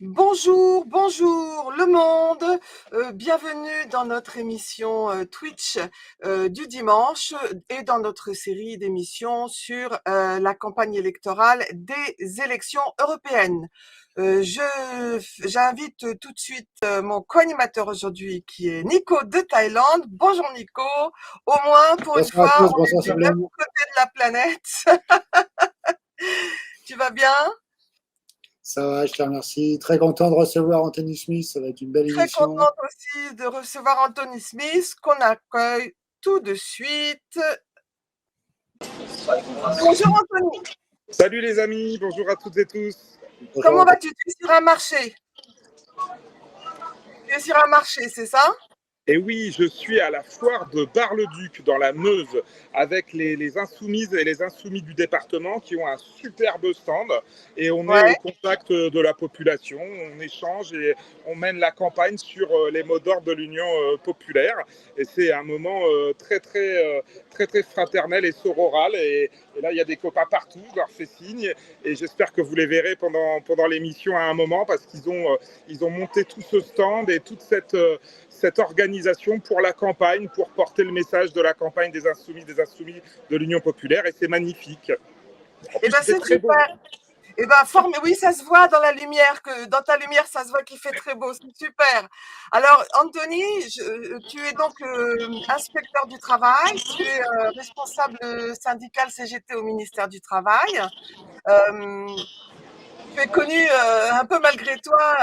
Bonjour, bonjour le monde. Bienvenue dans notre émission Twitch du dimanche et dans notre série d'émissions sur la campagne électorale des élections européennes. J'invite tout de suite mon co-animateur aujourd'hui qui est Nico de Thaïlande. Bonjour Nico, au moins pour une Bonsoir à fois tous, on est bonsoir du même Sabine. côté de la planète. Tu vas bien? Ça va, je te remercie. Très content de recevoir Anthony Smith, ça va être une belle Très émission. contente aussi de recevoir Anthony Smith, qu'on accueille tout de suite. Bonjour Anthony, Salut les amis, bonjour à toutes et tous. Bonjour comment Anthony. vas-tu? Tu es sur un marché? Tu es sur un marché, c'est ça? Et oui, je suis à la foire de Bar-le-Duc dans la Meuse avec les insoumises et les insoumis du département qui ont un superbe stand et on est Ouais. au contact de la population, on échange et on mène la campagne sur les mots d'ordre de l'Union populaire et c'est un moment très fraternel et sororal et là il y a des copains partout, je leur fais signe et j'espère que vous les verrez pendant l'émission à un moment parce qu'ils ont monté tout ce stand et toute cette organisation pour la campagne, pour porter le message de la campagne des insoumis de l'Union populaire, et c'est magnifique. En Eh plus, ben il fait c'est très beau. super. Eh ben oui, ça se voit dans la lumière, que dans ta lumière, ça se voit qu'il fait très beau, c'est super. Alors Anthony, tu es donc inspecteur du travail, tu es responsable syndical CGT au ministère du Travail. Euh, Tu es connu un peu malgré toi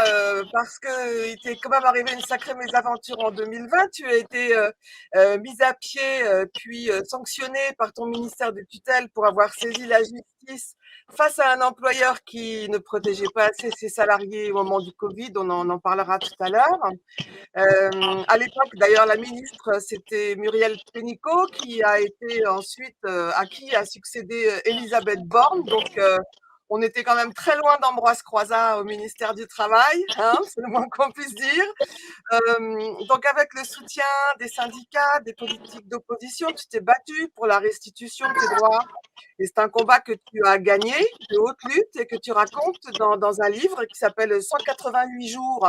parce que il t'est quand même arrivé une sacrée mésaventure en 2020. Tu as été mise à pied puis sanctionné par ton ministère de tutelle pour avoir saisi la justice face à un employeur qui ne protégeait pas assez ses salariés au moment du Covid. On en parlera tout à l'heure. À l'époque, d'ailleurs, la ministre, c'était Muriel Pénicaud qui a été ensuite à qui a succédé Elisabeth Borne. Donc on était quand même très loin d'Ambroise Croizat au ministère du Travail, hein, c'est le moins qu'on puisse dire. Donc avec le soutien des syndicats, des politiques d'opposition, tu t'es battu pour la restitution de tes droits. Et c'est un combat que tu as gagné de haute lutte et que tu racontes dans un livre qui s'appelle 188 jours.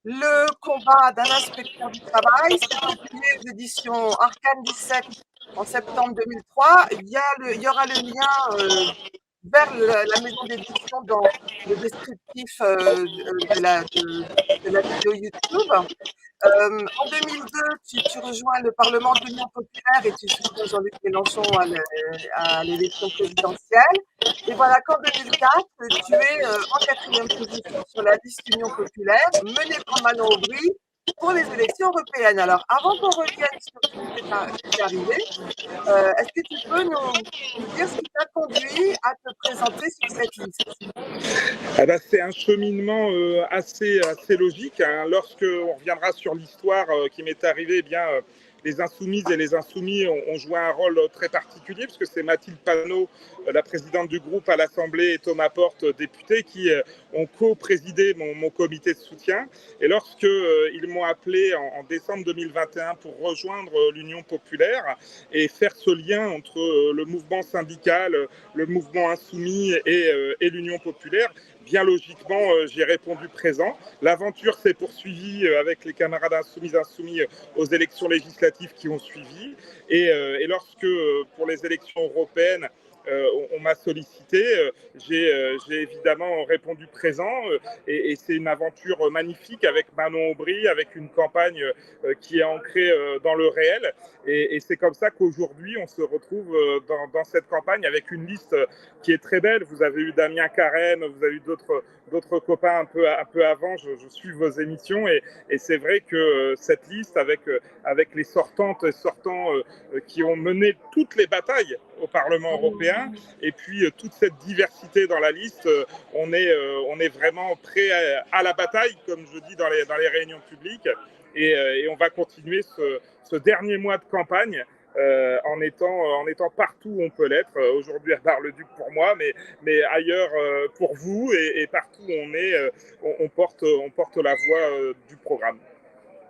Le combat d'un inspecteur du travail, c'est publié aux éditions Arcane 17 en septembre 2003. Il y aura le lien vers la maison d'édition dans le descriptif de la vidéo YouTube. En 2002, tu rejoins le Parlement de l'Union populaire et tu soutiens Jean-Luc Mélenchon à l'élection présidentielle. Et voilà qu'en 2004, tu es en quatrième position sur la liste Union populaire, menée par Manon Aubry pour les élections européennes. Alors, avant qu'on revienne sur ce qui t'est arrivé, est-ce que tu peux nous dire ce qui t'a conduit à te présenter sur cette liste? Ah bah, c'est un cheminement assez logique, hein. Lorsque on reviendra sur l'histoire qui m'est arrivée, eh bien, les insoumises et les insoumis ont joué un rôle très particulier, parce que c'est Mathilde Panot, la présidente du groupe à l'Assemblée, et Thomas Porte, député, qui ont co-présidé mon comité de soutien. Et lorsque ils m'ont appelé en décembre 2021 pour rejoindre l'Union populaire et faire ce lien entre le mouvement syndical, le mouvement insoumis et l'Union populaire, bien logiquement, j'ai répondu présent. L'aventure s'est poursuivie avec les camarades insoumis aux élections législatives qui ont suivi. Et lorsque, pour les élections européennes, on m'a sollicité, j'ai évidemment répondu présent. Et c'est une aventure magnifique avec Manon Aubry, avec une campagne qui est ancrée dans le réel. Et c'est comme ça qu'aujourd'hui, on se retrouve dans cette campagne avec une liste qui est très belle. Vous avez eu Damien Carène, vous avez eu d'autres copains un peu avant. Je suis vos émissions et c'est vrai que cette liste avec les sortantes et sortants qui ont mené toutes les batailles au Parlement européen et puis toute cette diversité dans la liste, on est vraiment prêt à la bataille, comme je dis dans les réunions publiques. Et on va continuer ce dernier mois de campagne en étant partout où on peut l'être. Aujourd'hui à Bar-le-Duc pour moi, mais ailleurs pour vous et partout où on est, on porte la voix du programme.